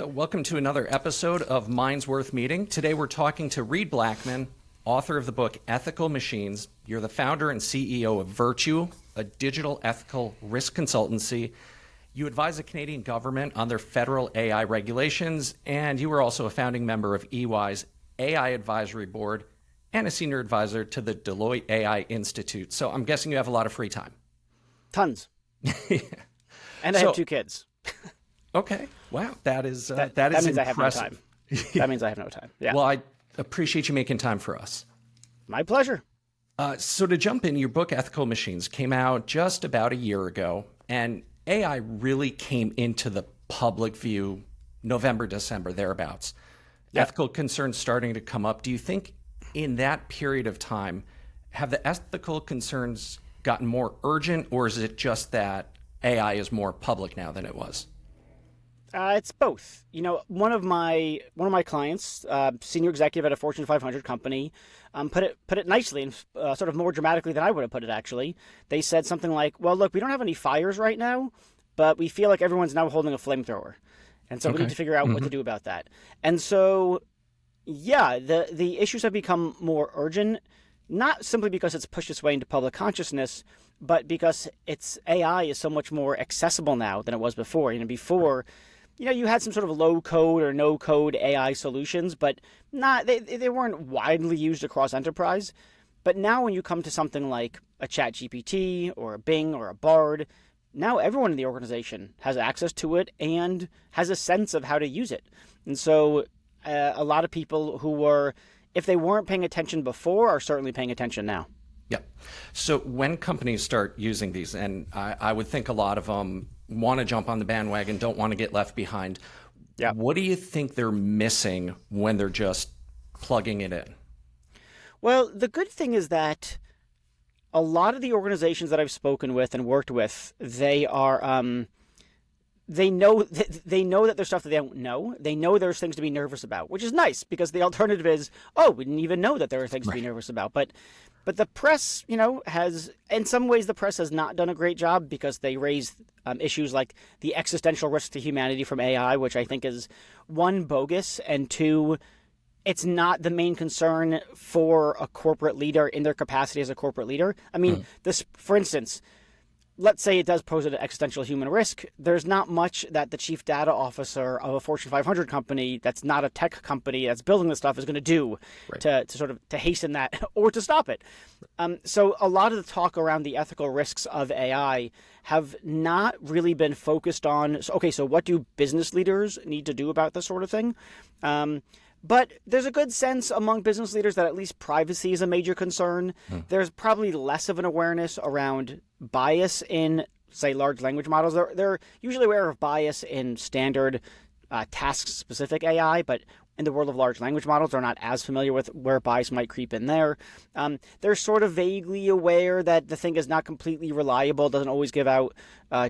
So welcome to another episode of Minds Worth Meeting. Today we're talking to Reid Blackman, author of the book Ethical Machines. You're the founder and CEO of Virtue, a digital ethical risk consultancy. You advise the Canadian government on their federal AI regulations, and you were also a founding member of EY's AI Advisory Board and a senior advisor to the Deloitte AI Institute. So I'm guessing you have a lot of free time. Tons. And I have 2 kids. Okay. Wow. That is that is means impressive. I have no time. That means I have no time. Yeah. Well, I appreciate you making time for us. My pleasure. So to jump in, your book Ethical Machines came out just about a year ago, and AI really came into the public view November, December, thereabouts. Yep. Ethical concerns starting to come up. Do you think in that period of time, have the ethical concerns gotten more urgent, or is it just that AI is more public now than it was? It's both. You know, one of my clients, senior executive at a Fortune 500 company, put it nicely and sort of more dramatically than I would have put it. Actually, they said something like, "Well, look, we don't have any fires right now, but we feel like everyone's now holding a flamethrower, and so we need to figure out what to do about that." And so, yeah, the issues have become more urgent, not simply because it's pushed its way into public consciousness, but because its AI is so much more accessible now than it was before. Before. You had some sort of low code or no code AI solutions, but they weren't widely used across enterprise. But now when you come to something like a ChatGPT or a Bing or a Bard, now everyone in the organization has access to it and has a sense of how to use it. And so a lot of people who were, if they weren't paying attention before, are certainly paying attention now. Yeah. So when companies start using these, and I would think a lot of them want to jump on the bandwagon, don't want to get left behind. Yeah. What do you think they're missing when they're just plugging it in? Well, the good thing is that a lot of the organizations that I've spoken with and worked with, they are they know that there's stuff that they don't know. They know there's things to be nervous about, which is nice because the alternative is, oh, we didn't even know that there are things to be nervous about. But the press, has, in some ways, the press has not done a great job because they raise issues like the existential risk to humanity from AI, which I think is, 1, bogus, and 2, it's not the main concern for a corporate leader in their capacity as a corporate leader. I mean, this, for instance, let's say it does pose an existential human risk. There's not much that the chief data officer of a Fortune 500 company that's not a tech company that's building this stuff is going to do to sort of to hasten that or to stop it. So a lot of the talk around the ethical risks of AI have not really been focused on, so what do business leaders need to do about this sort of thing? But there's a good sense among business leaders that at least privacy is a major concern. There's probably less of an awareness around bias in, say, large language models. They're usually aware of bias in standard task-specific AI, but in the world of large language models, they're not as familiar with where bias might creep in there. They're sort of vaguely aware that the thing is not completely reliable, doesn't always give out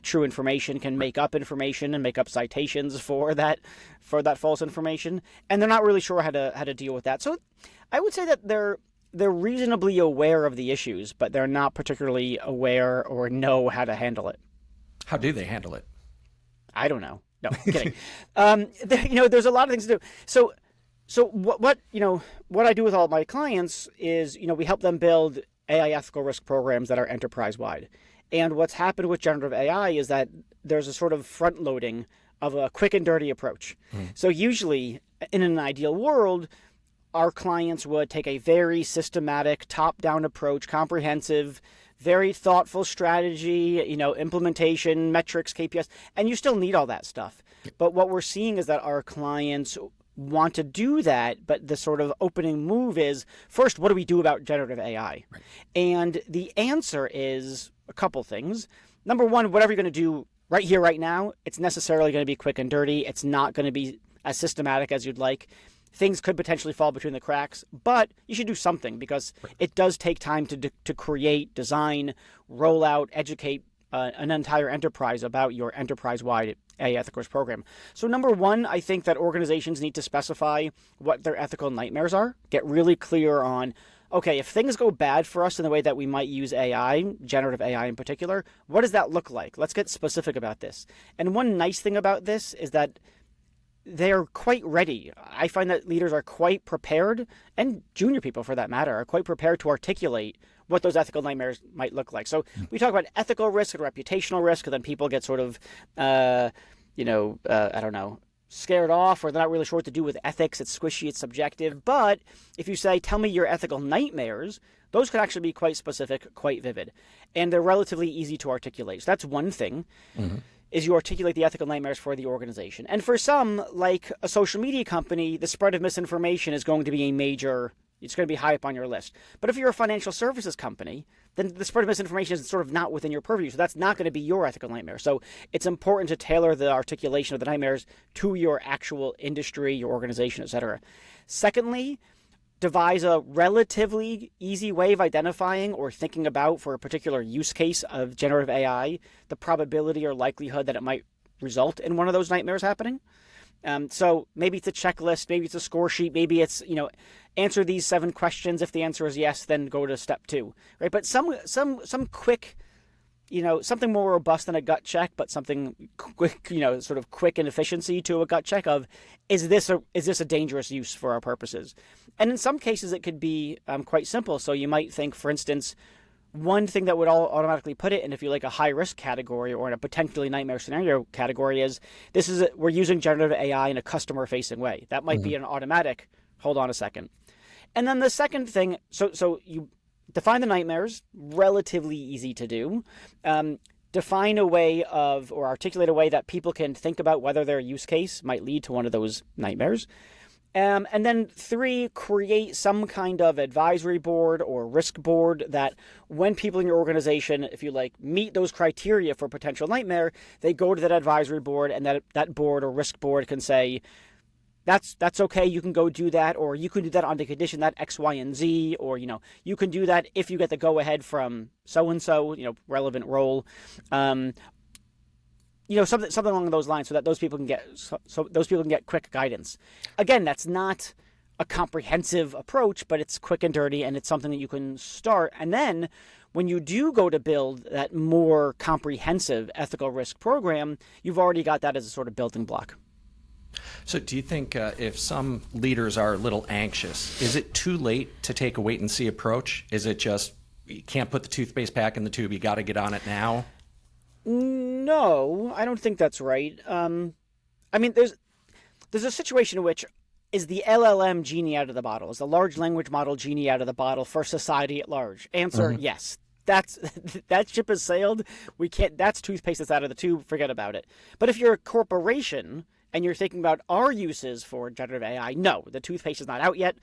true information, can make up information and make up citations for that false information, and they're not really sure how to deal with that. So I would say that they're reasonably aware of the issues, but they're not particularly aware or know how to handle it. How do they handle it? I don't know. No, kidding. There's a lot of things to do. So what I do with all of my clients is, we help them build AI ethical risk programs that are enterprise wide. And what's happened with generative AI is that there's a sort of front loading of a quick and dirty approach. So usually in an ideal world, our clients would take a very systematic top-down approach, comprehensive, very thoughtful strategy, implementation, metrics, KPIs, and you still need all that stuff. But what we're seeing is that our clients want to do that, but the sort of opening move is, first, what do we do about generative AI? Right. And the answer is a couple things. Number one, whatever you're going to do right here, right now, it's necessarily going to be quick and dirty. It's not going to be as systematic as you'd like. Things could potentially fall between the cracks, but you should do something because it does take time to create, design, roll out, educate an entire enterprise about your enterprise-wide AI ethical risk program. So number one, I think that organizations need to specify what their ethical nightmares are, get really clear on, okay, if things go bad for us in the way that we might use AI, generative AI in particular, what does that look like? Let's get specific about this. And one nice thing about this is that they are quite ready. I find that leaders are quite prepared, and junior people for that matter, are quite prepared to articulate what those ethical nightmares might look like. So we talk about ethical risk and reputational risk, and then people get sort of, I don't know, scared off, or they're not really sure what to do with ethics. It's squishy, it's subjective. But if you say, tell me your ethical nightmares, those could actually be quite specific, quite vivid, and they're relatively easy to articulate. So that's one thing. Is you articulate the ethical nightmares for the organization. And for some, like a social media company, the spread of misinformation is going to be it's going to be high up on your list. But if you're a financial services company, then the spread of misinformation is sort of not within your purview. So that's not going to be your ethical nightmare. So it's important to tailor the articulation of the nightmares to your actual industry, your organization, etc. Secondly, devise a relatively easy way of identifying or thinking about, for a particular use case of generative AI, the probability or likelihood that it might result in one of those nightmares happening. So maybe it's a checklist, maybe it's a score sheet, maybe it's, answer these 7 questions. If the answer is yes, then go to step 2, right? But some quick, something more robust than a gut check, but something quick, sort of quick in efficiency to a gut check of, is this a dangerous use for our purposes? And in some cases, it could be quite simple. So you might think, for instance, one thing that would automatically put it in, if you like, a high risk category or in a potentially nightmare scenario category is, we're using generative AI in a customer facing way. That might be an automatic, hold on a second. And then the second thing, so you define the nightmares, relatively easy to do. Define a way of, or articulate a way that people can think about whether their use case might lead to one of those nightmares. And then 3, create some kind of advisory board or risk board that when people in your organization, if you like, meet those criteria for potential nightmare, they go to that advisory board, and that board or risk board can say, that's okay, you can go do that, or you can do that on the condition that X, Y, and Z, or, you can do that if you get the go-ahead from so-and-so, relevant role. Something along those lines, so that those people can get quick guidance. Again, that's not a comprehensive approach, but it's quick and dirty, and it's something that you can start. And then when you do go to build that more comprehensive ethical risk program, you've already got that as a sort of building block. So do you think if some leaders are a little anxious, is it too late to take a wait and see approach? Is it just, you can't put the toothpaste back in the tube, you got to get on it now? No, I don't think that's right. There's a situation in which, is the LLM genie out of the bottle? Is the large language model genie out of the bottle for society at large? Answer, yes. That ship has sailed. That's toothpaste that's out of the tube. Forget about it. But if you're a corporation and you're thinking about our uses for generative AI, no, the toothpaste is not out yet.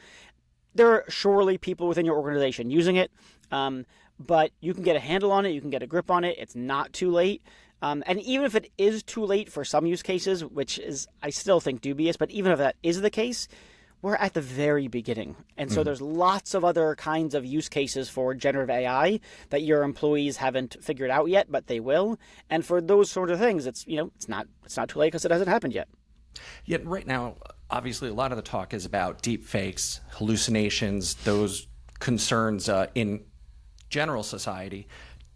There are surely people within your organization using it, but you can get a handle on it. You can get a grip on it. It's not too late. And even if it is too late for some use cases, which is, I still think, dubious, but even if that is the case, we're at the very beginning. And so there's lots of other kinds of use cases for generative AI that your employees haven't figured out yet, but they will. And for those sort of things, it's not too late because it hasn't happened yet. Yet right now, obviously, a lot of the talk is about deep fakes, hallucinations, those concerns in general society.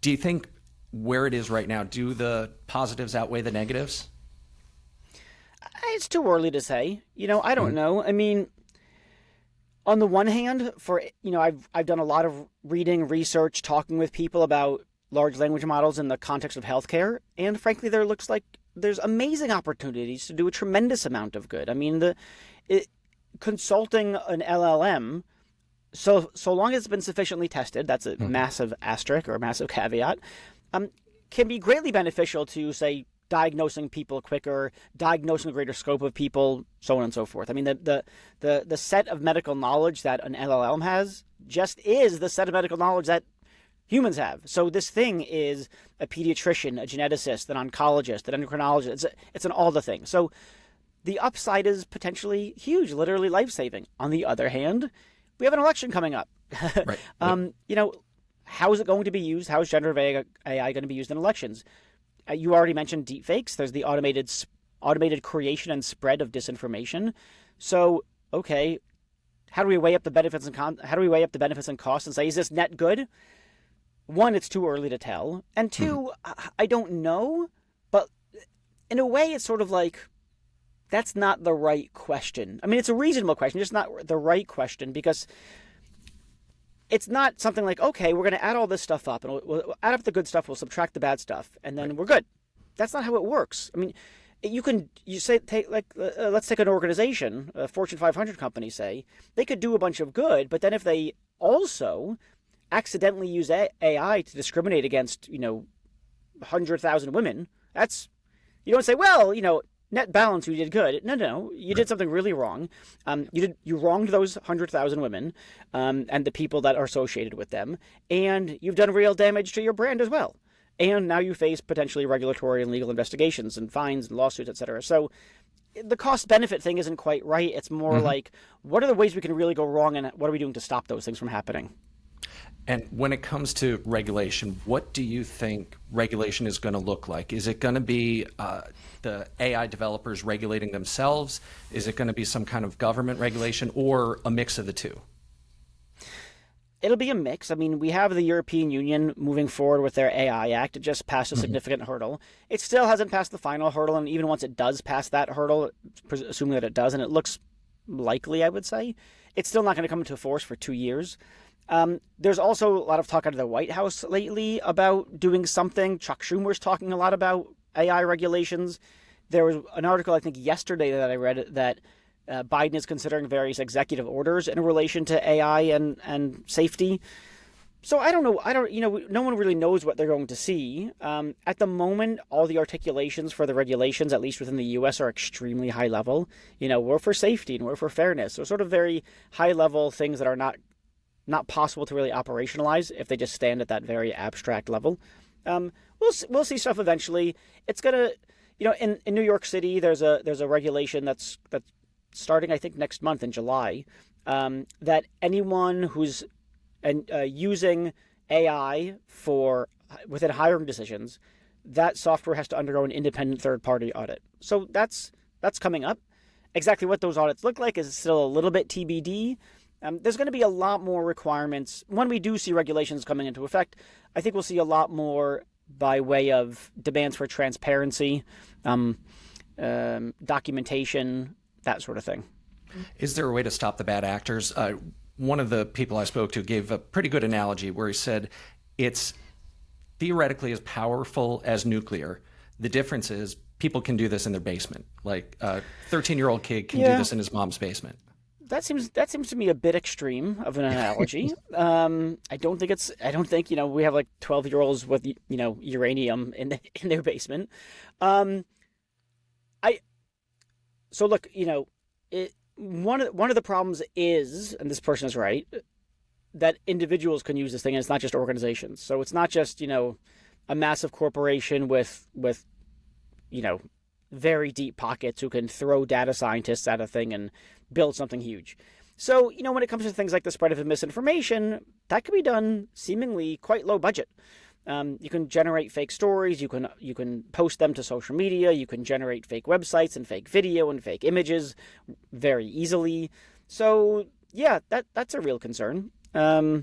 Do you think where it is right now, do the positives outweigh the negatives? It's too early to say. I don't know. I mean, on the one hand, I've done a lot of reading, research, talking with people about large language models in the context of healthcare, and frankly, there looks like there's amazing opportunities to do a tremendous amount of good. I mean, consulting an LLM, so long as it's been sufficiently tested, that's a massive asterisk or a massive caveat, can be greatly beneficial to, say, diagnosing people quicker, diagnosing a greater scope of people, so on and so forth. I mean, the set of medical knowledge that an LLM has just is the set of medical knowledge that humans have. So this thing is a pediatrician, a geneticist, an oncologist, an endocrinologist. It's an all the things. So the upside is potentially huge, literally life-saving. On the other hand, we have an election coming up. Right. How is it going to be used? How is generative AI going to be used in elections? You already mentioned deepfakes. There's the automated creation and spread of disinformation. So, okay, how do we weigh up the benefits and costs and say, is this net good? One, it's too early to tell, and two, I don't know. But in a way, it's sort of like that's not the right question. I mean, it's a reasonable question, just not the right question, because it's not something like, okay, we're going to add all this stuff up, and we'll add up the good stuff, we'll subtract the bad stuff, and then we're good. That's not how it works. I mean, let's take an organization, a Fortune 500 company, say, they could do a bunch of good, but then if they also accidentally use AI to discriminate against, 100,000 women, you don't say, well, net balance, you did good. No, you did something really wrong. You wronged those 100,000 women, and the people that are associated with them, and you've done real damage to your brand as well. And now you face potentially regulatory and legal investigations and fines and lawsuits, et cetera. So the cost-benefit thing isn't quite right. It's more like, what are the ways we can really go wrong, and what are we doing to stop those things from happening? And when it comes to regulation, what do you think regulation is going to look like? Is it going to be the AI developers regulating themselves? Is it going to be some kind of government regulation, or a mix of the two? It'll be a mix. I mean, we have the European Union moving forward with their AI Act. It just passed a significant hurdle. It still hasn't passed the final hurdle, and even once it does pass that hurdle, assuming that it does, and it looks likely, I would say, it's still not going to come into force for 2 years. There's also a lot of talk out of the White House lately about doing something. Chuck Schumer's talking a lot about AI regulations. There was an article, I think, yesterday that I read that Biden is considering various executive orders in relation to AI and safety. So I don't know. No one really knows what they're going to see. At the moment, all the articulations for the regulations, at least within the U.S., are extremely high level. We're for safety and we're for fairness. So sort of very high level things that are not possible to really operationalize if they just stand at that very abstract level. We'll see stuff eventually. It's gonna, in New York City, there's a regulation that's starting, I think, next month in July, that anyone who's using AI within hiring decisions, that software has to undergo an independent third-party audit. So that's coming up. Exactly what those audits look like is still a little bit TBD. There's going to be a lot more requirements. When we do see regulations coming into effect, I think we'll see a lot more by way of demands for transparency, documentation, that sort of thing. Is there a way to stop the bad actors? One of the people I spoke to gave a pretty good analogy where he said it's theoretically as powerful as nuclear. The difference is people can do this in their basement. Like a 13-year-old kid can do this in his mom's basement. That seems to me a bit extreme of an analogy. I don't think we have like 12-year-olds with uranium in their basement. So look, one of the problems is, and this person is right, that individuals can use this thing, and it's not just organizations. So it's not just a massive corporation with very deep pockets who can throw data scientists at a thing and build something huge. So when it comes to things like the spread of misinformation, that can be done seemingly quite low budget. You can generate fake stories. You can post them to social media. You can generate fake websites and fake video and fake images very easily. So yeah, that's a real concern. I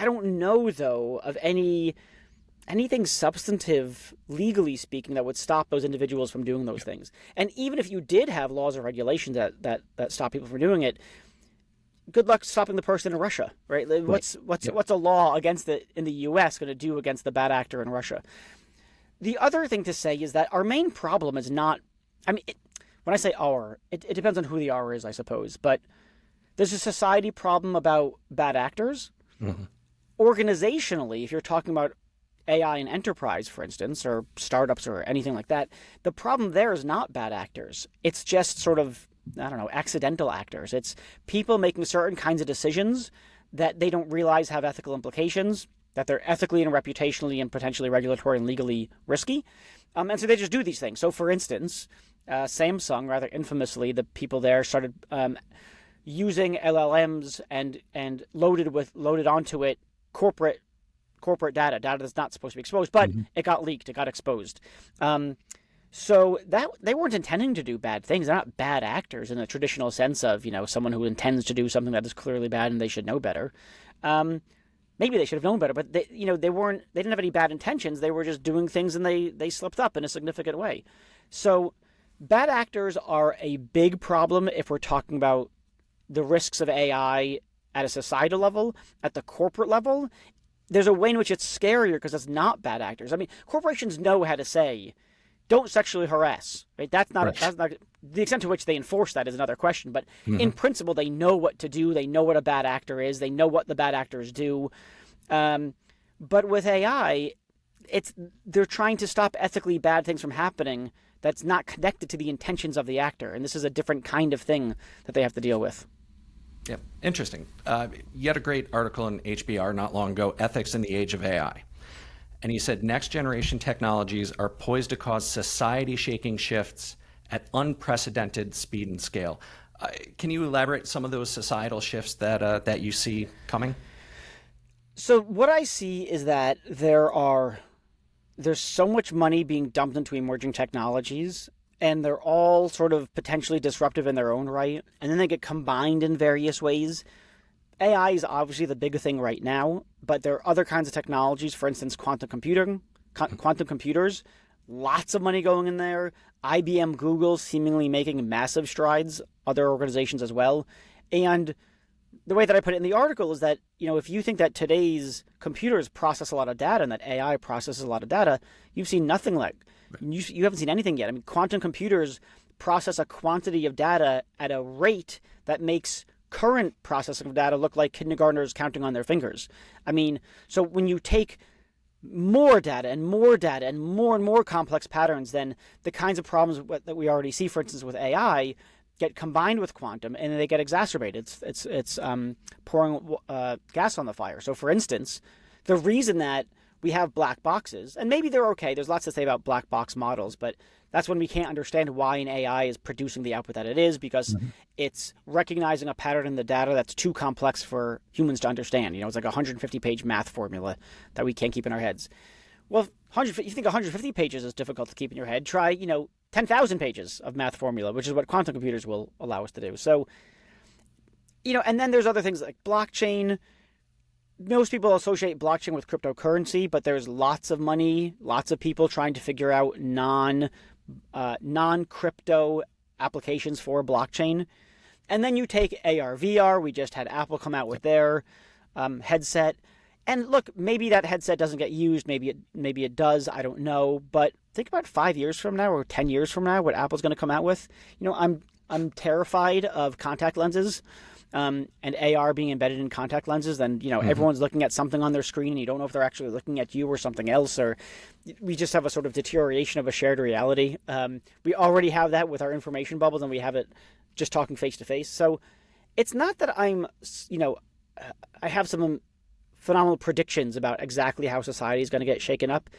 don't know though of anything substantive, legally speaking, that would stop those individuals from doing those things. And even if you did have laws or regulations that stop people from doing it, good luck stopping the person in Russia, right? What's a law against it in the U.S. going to do against the bad actor in Russia? The other thing to say is that our main problem is not. I mean, when I say our, it depends on who the our is, I suppose. But there's a society problem about bad actors. Mm-hmm. Organizationally, if you're talking about AI and enterprise, for instance, or startups or anything like that, the problem there is not bad actors. It's just sort of, I don't know, accidental actors. It's people making certain kinds of decisions that they don't realize have ethical implications, that they're ethically and reputationally and potentially regulatory and legally risky. And so they just do these things. So for instance, Samsung, rather infamously, the people there started using LLMs and loaded onto it corporate data that's not supposed to be exposed, but it got leaked, it got exposed. So that they weren't intending to do bad things. They're not bad actors in the traditional sense of, someone who intends to do something that is clearly bad and they should know better. Maybe they should have known better, but they didn't have any bad intentions. They were just doing things and they slipped up in a significant way. So Bad actors are a big problem if we're talking about the risks of AI at a societal level. At the corporate level, there's a way in which it's scarier because it's not bad actors. I mean, corporations know how to say, don't sexually harass, right? That's not the extent to which they enforce that is another question. But in principle, they know what to do. They know what a bad actor is. They know what the bad actors do. But with AI, they're trying to stop ethically bad things from happening that's not connected to the intentions of the actor. And this is a different kind of thing that they have to deal with. Yep. Interesting. You had a great article in HBR not long ago, Ethics in the Age of AI. And you said next generation technologies are poised to cause society-shaking shifts at unprecedented speed and scale. Can you elaborate some of those societal shifts that you see coming? So what I see is that there's so much money being dumped into emerging technologies, and they're all sort of potentially disruptive in their own right, and then they get combined in various ways. AI is obviously the big thing right now, but there are other kinds of technologies, for instance, quantum computers, lots of money going in there. IBM, Google seemingly making massive strides, other organizations as well. And the way that I put it in the article is that, if you think that today's computers process a lot of data and that AI processes a lot of data, you've seen nothing like, you haven't seen anything yet. I mean, quantum computers process a quantity of data at a rate that makes current processing of data look like kindergartners counting on their fingers. I mean, so when you take more data and more data and more complex patterns, then the kinds of problems that we already see, for instance, with AI, get combined with quantum and they get exacerbated. It's pouring gas on the fire. So, for instance, the reason that we have black boxes, and maybe they're okay, there's lots to say about black box models, but that's when we can't understand why an AI is producing the output that it is, because it's recognizing a pattern in the data that's too complex for humans to understand. It's like a 150-page math formula that we can't keep in our heads. Well, you think 150 pages is difficult to keep in your head, try, 10,000 pages of math formula, which is what quantum computers will allow us to do. So, and then there's other things like blockchain. Most people associate blockchain with cryptocurrency, but there's lots of money, lots of people trying to figure out non-crypto applications for blockchain. And then you take AR, VR. We just had Apple come out with their headset. And look, maybe that headset doesn't get used. Maybe it does. I don't know. But think about 5 years from now or 10 years from now, what Apple's going to come out with. I'm terrified of contact lenses. And AR being embedded in contact lenses, then, everyone's looking at something on their screen and you don't know if they're actually looking at you or something else, or we just have a sort of deterioration of a shared reality. We already have that with our information bubbles, and we have it just talking face to face. So it's not that I have some phenomenal predictions about exactly how society is going to get shaken up.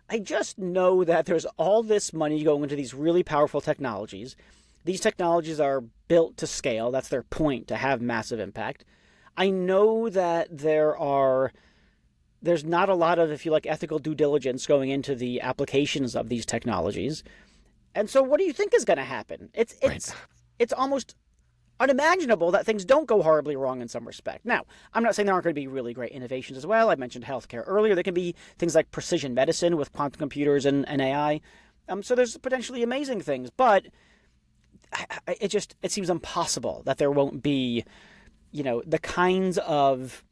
I just know that there's all this money going into these really powerful technologies. These technologies are built to scale. That's their point, to have massive impact. I know that there's not a lot of, if you like, ethical due diligence going into the applications of these technologies. And so what do you think is going to happen? It's almost unimaginable that things don't go horribly wrong in some respect. Now, I'm not saying there aren't going to be really great innovations as well. I mentioned healthcare earlier. There can be things like precision medicine with quantum computers and AI. So there's potentially amazing things, but it seems impossible that there won't be, the kinds of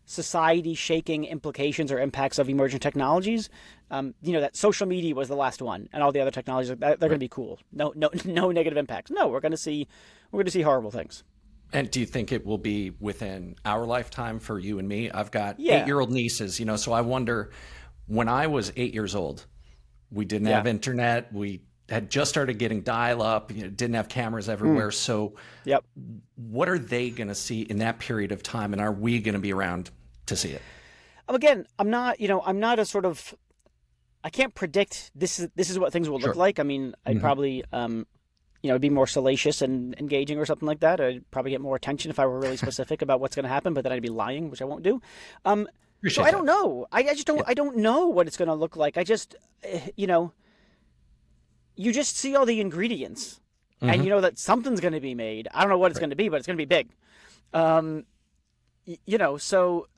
society-shaking implications or impacts of emerging technologies. That social media was the last one, and all the other technologies, they're going to be cool. No negative impacts. No, we're going to see horrible things. And do you think it will be within our lifetime for you and me? I've got 8-year-old nieces, so I wonder, when I was 8 years old, we didn't have internet. We had just started getting dial-up, didn't have cameras everywhere. So what are they going to see in that period of time, and are we going to be around to see it? Again, I'm not a sort of, I can't predict this is what things will look like. I mean, I'd probably, it'd be more salacious and engaging or something like that. I'd probably get more attention if I were really specific about what's going to happen, but then I'd be lying, which I won't do. So I don't know. I just don't, I don't know what it's going to look like. I just, you just see all the ingredients and you know that something's going to be made. I don't know what it's going to be, but it's going to be big. So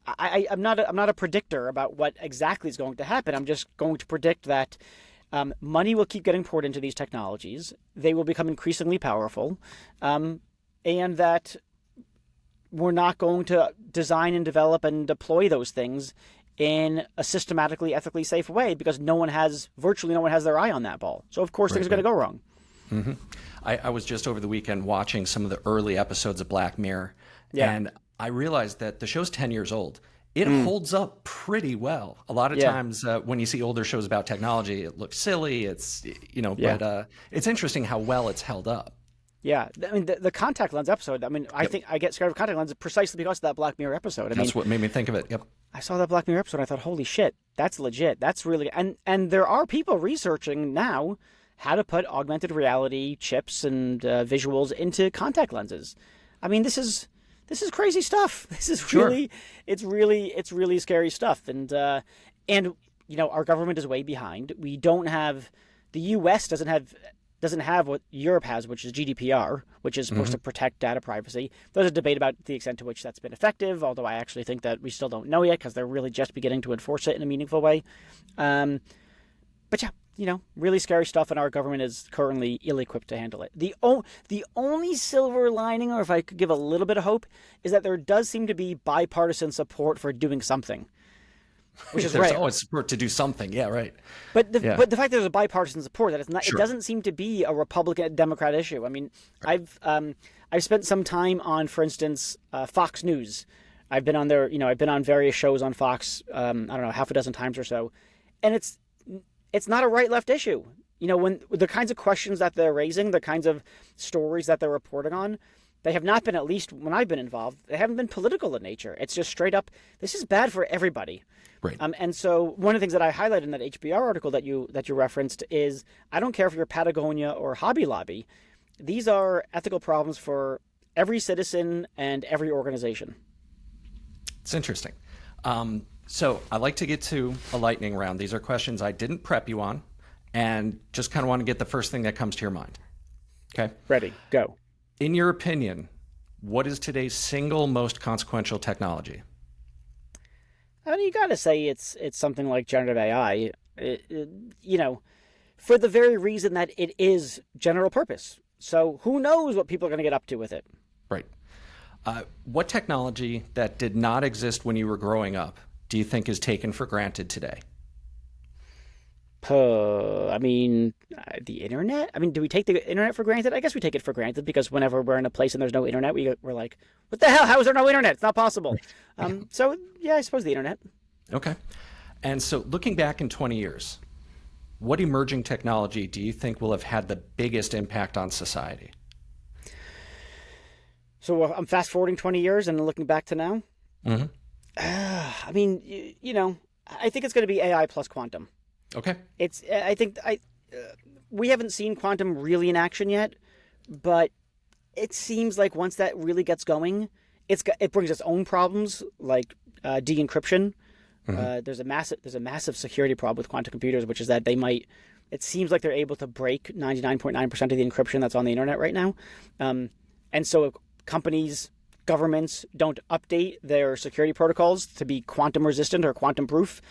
I'm not a predictor about what exactly is going to happen. I'm just going to predict that Money will keep getting poured into these technologies. They will become increasingly powerful, and that we're not going to design and develop and deploy those things in a systematically, ethically safe way because virtually no one has their eye on that ball. So of course things are going to go wrong. Mm-hmm. I was just over the weekend watching some of the early episodes of Black Mirror, and I realized that the show's 10 years old. It holds up pretty well. A lot of times when you see older shows about technology, it looks silly. But it's interesting how well it's held up. Yeah, I mean the contact lens episode. I mean, I think I get scared of contact lenses precisely because of that Black Mirror episode. That's what made me think of it. Yep. I saw that Black Mirror episode. And I thought, holy shit, that's legit. That's really and there are people researching now how to put augmented reality chips and visuals into contact lenses. I mean, this is crazy stuff. This is really, it's really scary stuff. And our government is way behind. We don't have, the U.S. doesn't have what Europe has, which is GDPR, which is supposed to protect data privacy. There's a debate about the extent to which that's been effective, although I actually think that we still don't know yet because they're really just beginning to enforce it in a meaningful way. But yeah, really scary stuff, and our government is currently ill-equipped to handle it. The only silver lining, or if I could give a little bit of hope, is that there does seem to be bipartisan support for doing something. Which is There's always support to do something. Yeah, right. But the fact that there's a bipartisan support, that it's not, it doesn't seem to be a Republican Democrat issue. I mean, I've spent some time on, for instance, Fox News. I've been on there. I've been on various shows on Fox. I don't know, half a dozen times or so, and it's not a right-left issue. When the kinds of questions that they're raising, the kinds of stories that they're reporting on, they have not been, at least when I've been involved, they haven't been political in nature. It's just straight up, this is bad for everybody. Right. And so one of the things that I highlighted in that HBR article that you referenced is, I don't care if you're Patagonia or Hobby Lobby, these are ethical problems for every citizen and every organization. It's interesting. So I like to get to a lightning round. These are questions I didn't prep you on, and just kind of want to get the first thing that comes to your mind. Okay? Ready, go. In your opinion, what is today's single most consequential technology? I mean, you got to say it's something like generative AI, for the very reason that it is general purpose. So who knows what people are going to get up to with it? Right. What technology that did not exist when you were growing up do you think is taken for granted today? I mean, the internet? I mean, do we take the internet for granted? I guess we take it for granted because whenever we're in a place and there's no internet, we're like, what the hell? How is there no internet? It's not possible. So, yeah, I suppose the internet. Okay. And so looking back in 20 years, what emerging technology do you think will have had the biggest impact on society? So I'm fast forwarding 20 years and looking back to now. Mm-hmm. I mean, I think it's going to be AI plus quantum. Okay. We haven't seen quantum really in action yet, but it seems like once that really gets going, it brings its own problems like de-encryption. Mm-hmm. There's a massive security problem with quantum computers, which is that it seems like they're able to break 99.9% of the encryption that's on the internet right now. And so companies, governments don't update their security protocols to be quantum resistant or quantum proof.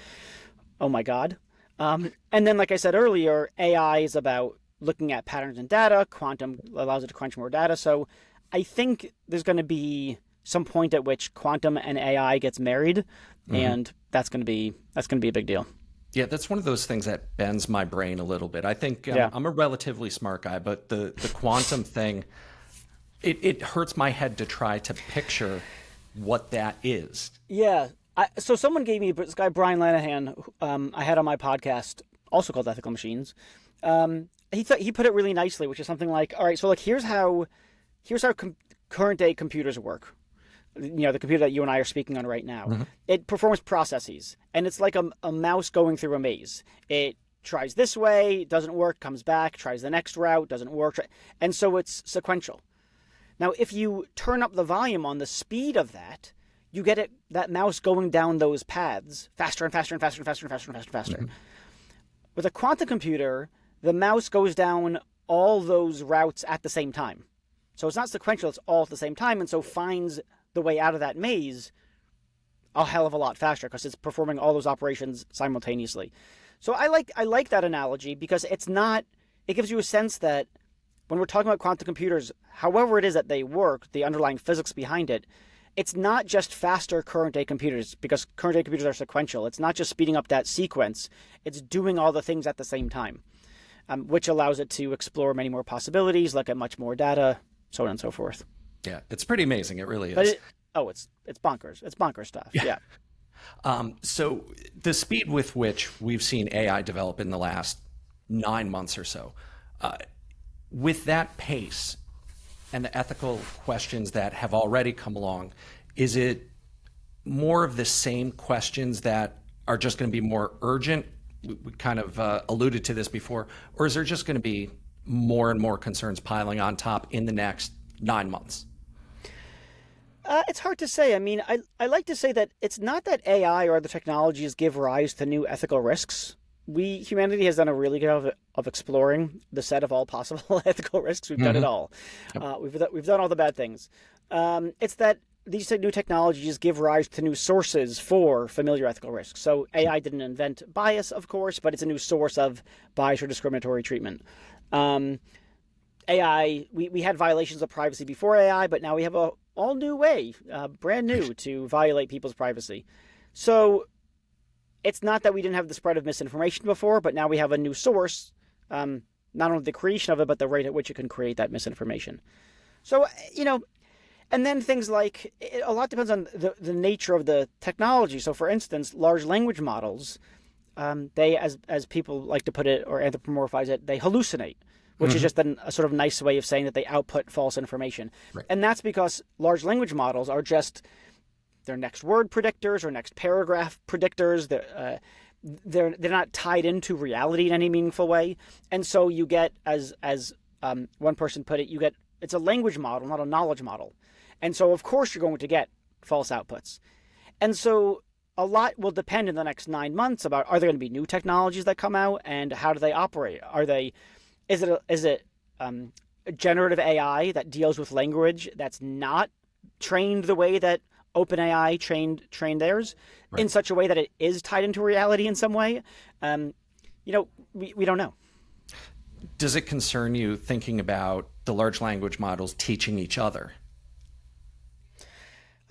Oh my God. And then, like I said earlier, AI is about looking at patterns in data. Quantum allows it to crunch more data. So I think there's going to be some point at which quantum and AI gets married, and that's going to be a big deal. Yeah, that's one of those things that bends my brain a little bit. I think I'm a relatively smart guy, but the quantum thing, it hurts my head to try to picture what that is. Yeah. So someone gave me this guy, Brian Lanahan, I had on my podcast, also called Ethical Machines. He put it really nicely, which is something like, all right, so like here's how current day computers work. The computer that you and I are speaking on right now. Mm-hmm. It performs processes, and it's like a mouse going through a maze. It tries this way, doesn't work, comes back, tries the next route, doesn't work, and so it's sequential. Now, if you turn up the volume on the speed of that, you get that mouse going down those paths faster and faster and faster and faster and faster and faster and faster. Mm-hmm. With a quantum computer, the mouse goes down all those routes at the same time. So it's not sequential, it's all at the same time, and so finds the way out of that maze a hell of a lot faster because it's performing all those operations simultaneously. So I like that analogy because it gives you a sense that when we're talking about quantum computers, however it is that they work, the underlying physics behind it, it's not just faster current day computers, because current day computers are sequential. It's not just speeding up that sequence. It's doing all the things at the same time, which allows it to explore many more possibilities, look at much more data, so on and so forth. Yeah, it's pretty amazing. It really is. But it's bonkers. It's bonkers stuff. Yeah. So the speed with which we've seen AI develop in the last 9 months or so, with that pace and the ethical questions that have already come along, is it more of the same questions that are just going to be more urgent? We kind of alluded to this before, or is there just going to be more and more concerns piling on top in the next 9 months? It's hard to say. I mean, I like to say that it's not that AI or other technologies give rise to new ethical risks. Humanity has done a really good job of exploring the set of all possible ethical risks. We've done it all. We've done all the bad things. It's that these new technologies give rise to new sources for familiar ethical risks. So AI didn't invent bias, of course, but it's a new source of bias or discriminatory treatment. AI, we had violations of privacy before AI, but now we have a all new way, brand new, to violate people's privacy. So it's not that we didn't have the spread of misinformation before, but now we have a new source, not only the creation of it, but the rate at which it can create that misinformation. So, and then things like, a lot depends on the nature of the technology. So for instance, large language models, they, as people like to put it or anthropomorphize it, they hallucinate, which is just a sort of nice way of saying that they output false information. Right. And that's because large language models are just their next word predictors or next paragraph predictors. They're not tied into reality in any meaningful way. And so you get, as one person put it, it's a language model, not a knowledge model. And so of course you're going to get false outputs. And so a lot will depend in the next 9 months about, are there going to be new technologies that come out and how do they operate? Is it generative AI that deals with language that's not trained the way that OpenAI trained theirs, right, in such a way that it is tied into reality in some way? We don't know. Does it concern you thinking about the large language models teaching each other?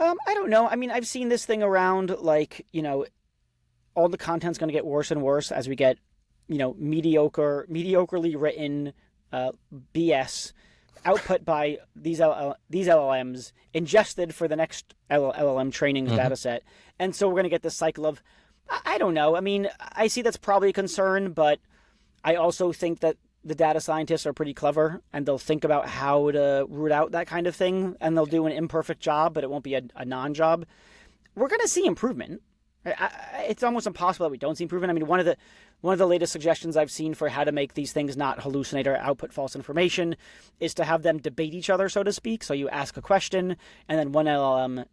I don't know. I mean, I've seen this thing around, like, all the content's going to get worse and worse as we get mediocrely written BS output by these LLMs, ingested for the next LLM training data set. And so we're going to get this cycle of, I don't know. I mean, I see that's probably a concern, but I also think that the data scientists are pretty clever and they'll think about how to root out that kind of thing, and they'll do an imperfect job, but it won't be a non-job. We're going to see improvement. It's almost impossible that we don't see improvement. I mean, one of the latest suggestions I've seen for how to make these things not hallucinate or output false information is to have them debate each other, so to speak. So you ask a question, and then one LLM,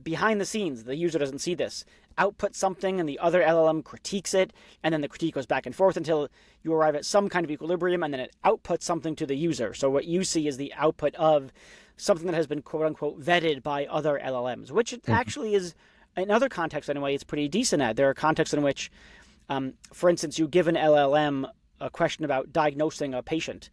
behind the scenes, the user doesn't see this, outputs something, and the other LLM critiques it, and then the critique goes back and forth until you arrive at some kind of equilibrium, and then it outputs something to the user. So what you see is the output of something that has been quote-unquote vetted by other LLMs, which actually is, in other contexts anyway, it's pretty decent at. There are contexts in which, for instance, you give an LLM a question about diagnosing a patient,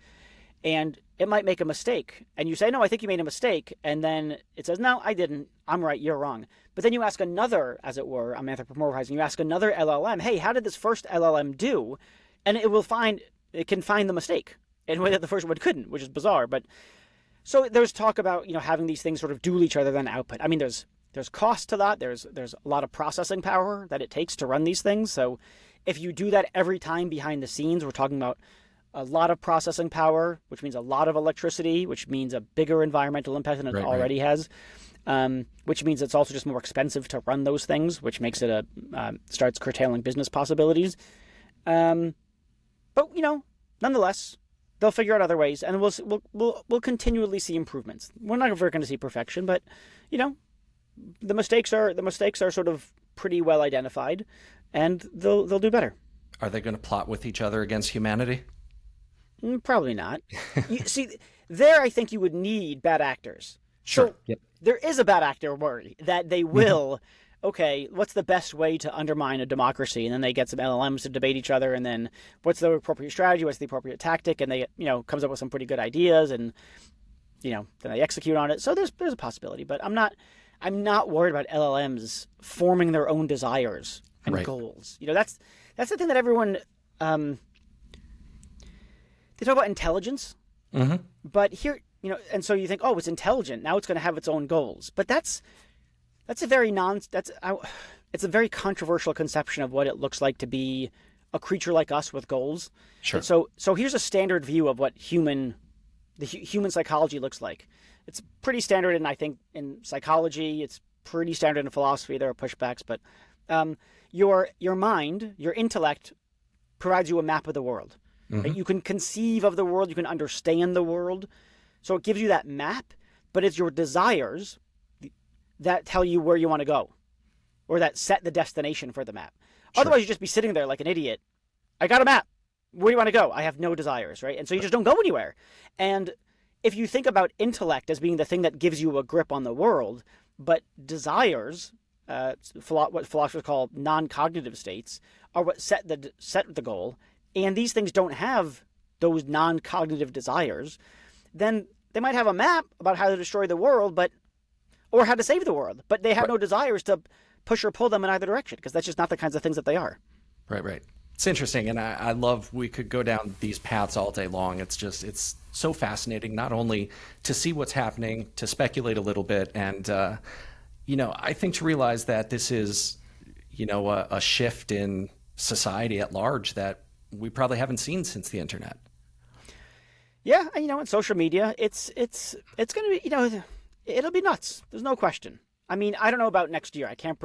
and it might make a mistake. And you say, no, I think you made a mistake. And then it says, no, I didn't. I'm right, you're wrong. But then you ask another, as it were, I'm anthropomorphizing, you ask another LLM, hey, how did this first LLM do? And it can find the mistake in a way that the first one couldn't, which is bizarre. But so there's talk about, having these things sort of duel each other, then output. I mean, there's cost to that. There's a lot of processing power that it takes to run these things. So if you do that every time behind the scenes, we're talking about a lot of processing power, which means a lot of electricity, which means a bigger environmental impact than it already has, which means it's also just more expensive to run those things, which makes it starts curtailing business possibilities. But nonetheless, they'll figure out other ways, and we'll continually see improvements. We're not ever going to see perfection, but the mistakes are sort of pretty well identified, and they'll do better. Are they going to plot with each other against humanity? Probably not. See, there I think you would need bad actors. Sure. So there is a bad actor worry that they will okay, what's the best way to undermine a democracy? And then they get some LLMs to debate each other, and then what's the appropriate strategy? What's the appropriate tactic? And they, comes up with some pretty good ideas, and then they execute on it. So there's a possibility, but I'm not worried about LLMs forming their own desires and goals. That's the thing that everyone they talk about intelligence, but here, and so you think, oh, it's intelligent, now it's going to have its own goals, but it's a very controversial conception of what it looks like to be a creature like us with goals. Sure. So here's a standard view of what human psychology looks like. It's pretty standard, I think, in psychology. It's pretty standard in philosophy. There are pushbacks, but your mind, your intellect, provides you a map of the world. Right? You can conceive of the world. You can understand the world. So it gives you that map, but it's your desires that tell you where you want to go, or that set the destination for the map. Sure. Otherwise, you'd just be sitting there like an idiot. I got a map. Where do you want to go? I have no desires, right? And so you just don't go anywhere. And if you think about intellect as being the thing that gives you a grip on the world, but desires, what philosophers call non-cognitive states, are what set the goal, and these things don't have those non-cognitive desires, then they might have a map about how to destroy the world, or how to save the world, but they have no desires to push or pull them in either direction, because that's just not the kinds of things that they are. Right. It's interesting, and I love, we could go down these paths all day long. It's so fascinating, not only to see what's happening, to speculate a little bit, and, I think to realize that this is, a shift in society at large that we probably haven't seen since the internet. Yeah, in social media, it's going to be, it'll be nuts. There's no question. I mean, I don't know about next year. I can't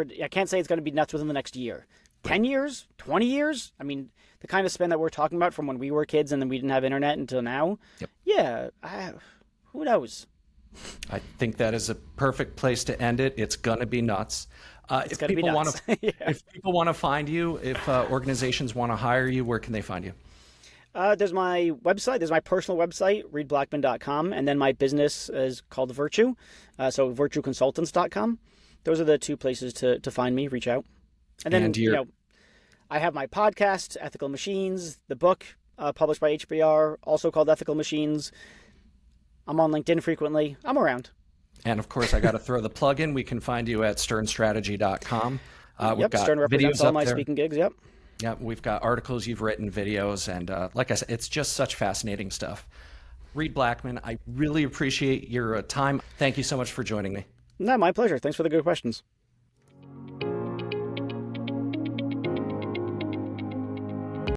say it's going to be nuts within the next year. 10 years? 20 years? I mean, the kind of span that we're talking about from when we were kids and then we didn't have internet until now. Yep. Yeah, who knows? I think that is a perfect place to end it. It's going to be nuts. It's going to be nuts. If people want to find you, if organizations want to hire you, where can they find you? There's my website. There's my personal website, reidblackman.com, and then my business is called Virtue, so virtueconsultants.com. Those are the two places to find me, reach out. And then, I have my podcast, Ethical Machines, the book published by HBR, also called Ethical Machines. I'm on LinkedIn frequently. I'm around. And, of course, I got to throw the plug in. We can find you at sternstrategy.com. We've got Stern represents all my speaking gigs, yep. Yeah, we've got articles you've written, videos, and like I said, it's just such fascinating stuff. Reid Blackman, I really appreciate your time. Thank you so much for joining me. No, my pleasure. Thanks for the good questions.